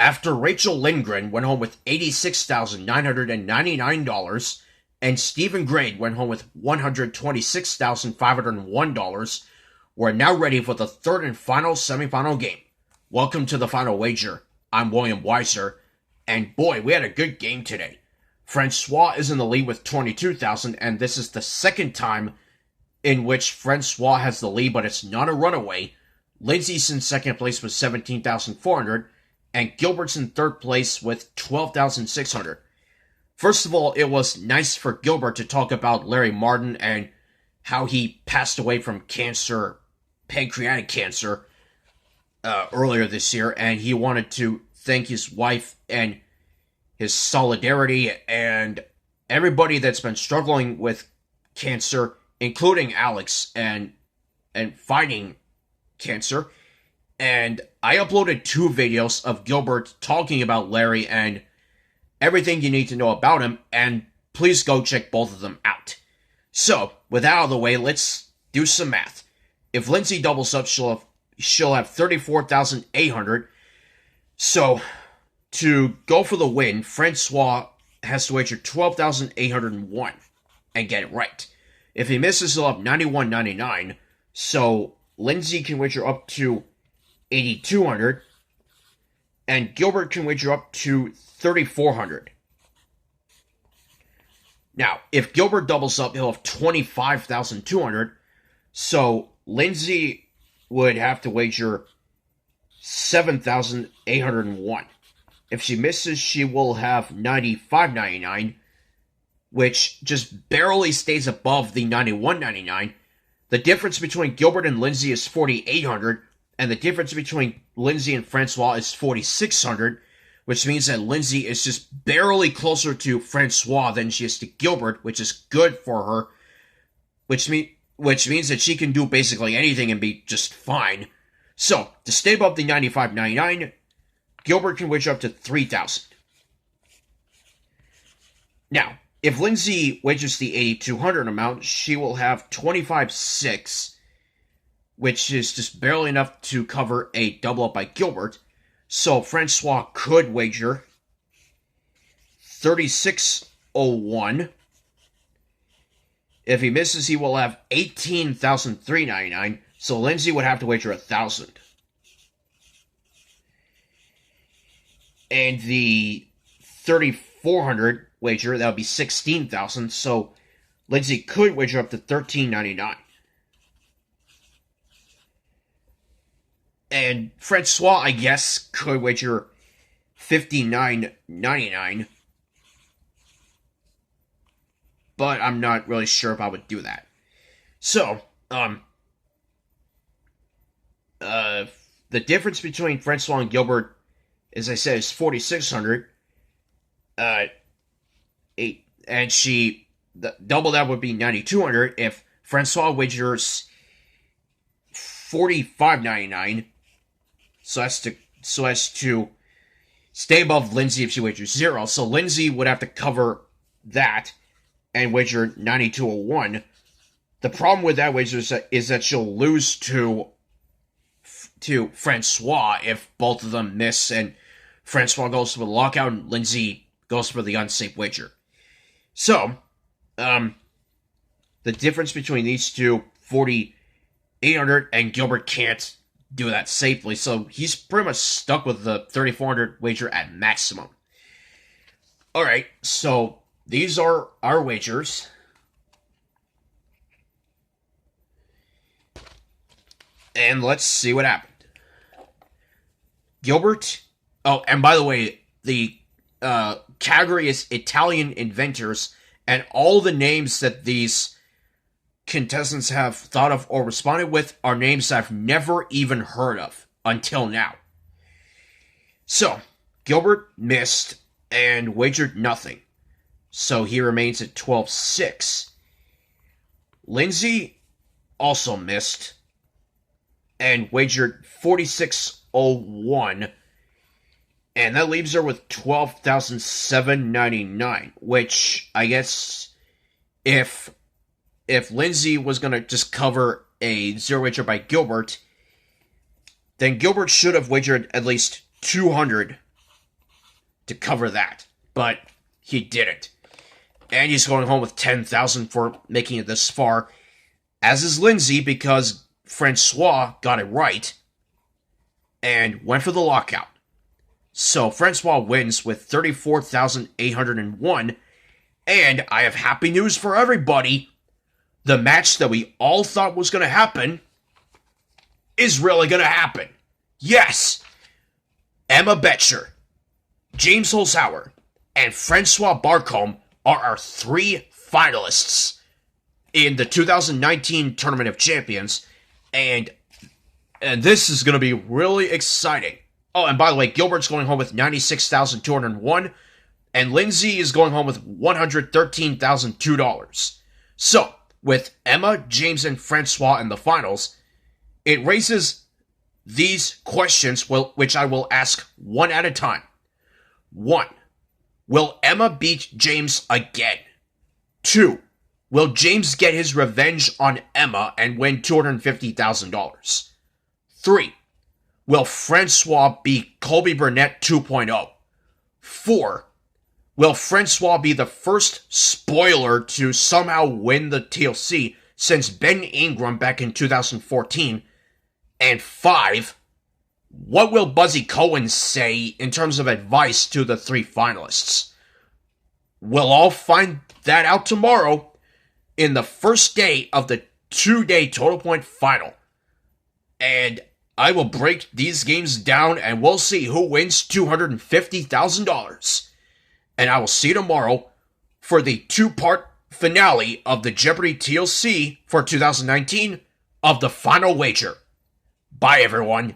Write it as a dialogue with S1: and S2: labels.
S1: After Rachel Lindgren went home with $86,999 and Stephen Grade went home with $126,501, we're now ready for the third and final semifinal game. Welcome to the final wager. I'm William Weyser, and boy, we had a good game today. Francois is in the lead with 22,000, and this is the second time in which Francois has the lead, but it's not a runaway. Lindsey's in second place with 17,400, and Gilbert's in third place with 12,600. First of all, it was nice for Gilbert to talk about Larry Martin and how he passed away from cancer, pancreatic cancer, earlier this year, and he wanted to thank his wife and his solidarity and everybody that's been struggling with cancer, including Alex, and fighting cancer. And I uploaded 2 videos of Gilbert talking about Larry and everything you need to know about him, and please go check both of them out. So, with that out of the way, let's do some math. If Lindsey doubles up, she'll have 34,800. So, to go for the win, Francois has to wager 12,801 and get it right. If he misses, he'll have 91.99. So, Lindsey can wager up to 8,200, and Gilbert can wager up to 3,400. Now, if Gilbert doubles up, he'll have 25,200, so Lindsey would have to wager 7,801. If she misses, she will have 95.99, which just barely stays above the 91.99. The difference between Gilbert and Lindsey is 4,800, and the difference between Lindsey and Francois is 4,600, which means that Lindsey is just barely closer to Francois than she is to Gilbert, which is good for her, which means that she can do basically anything and be just fine. So, to stay above the 95.99, Gilbert can wager up to 3,000. Now, if Lindsey wagers the 8,200 amount, she will have 25,600, which is just barely enough to cover a double up by Gilbert. So Francois could wager 36,01. If he misses, he will have 18,399. So Lindsey would have to wager 1,000. And the 3,400 wager, that would be 16,000. So Lindsey could wager up to 13.99. And Francois, I guess, could wager 59.99. But I'm not really sure if I would do that. So, the difference between Francois and Gilbert, as I said, is 4,600. And double that would be 9,200 if Francois wagers 45.99. So as to stay above Lindsey if she wagers 0. So Lindsey would have to cover that and wager 92.01. The problem with that wager is that she'll lose to Francois if both of them miss and Francois goes for the lockout and Lindsey goes for the unsafe wager. So, the difference between these two, 4,800, and Gilbert can't do that safely, so he's pretty much stuck with the 3,400 wager at maximum. Alright, so these are our wagers. And let's see what happened. Gilbert, oh, and by the way, the category is Italian inventors, and all the names that these contestants have thought of or responded with are names I've never even heard of until now. So, Gilbert missed and wagered nothing, so he remains at 12,600. Lindsey also missed and wagered 46,01, and that leaves her with 12,799, which I guess if Lindsey was going to just cover a zero wager by Gilbert, then Gilbert should have wagered at least 200 to cover that, but he didn't. And he's going home with $10,000 for making it this far, as is Lindsey, because Francois got it right and went for the lockout. So Francois wins with 34,801, and I have happy news for everybody. The match that we all thought was going to happen is really going to happen. Yes! Emma Betcher, James Holzhauer, and Francois Barcomb are our 3 finalists in the 2019 Tournament of Champions, and this is going to be really exciting. Oh, and by the way, Gilbert's going home with 96,201, and Lindsey is going home with $113,002. So, with Emma, James, and Francois in the finals, it raises these questions, which I will ask one at a time. 1. Will Emma beat James again? 2. Will James get his revenge on Emma and win $250,000? 3. Will Francois be Colby Burnett 2.0? 4. Will Francois be the first spoiler to somehow win the TLC since Ben Ingram back in 2014? And 5. What will Buzzy Cohen say in terms of advice to the 3 finalists? We'll all find that out tomorrow in the first day of the 2-day Total Point Final. And I will break these games down and we'll see who wins $250,000. And I will see you tomorrow for the 2-part finale of the Jeopardy TLC for 2019 of the Final Wager. Bye, everyone.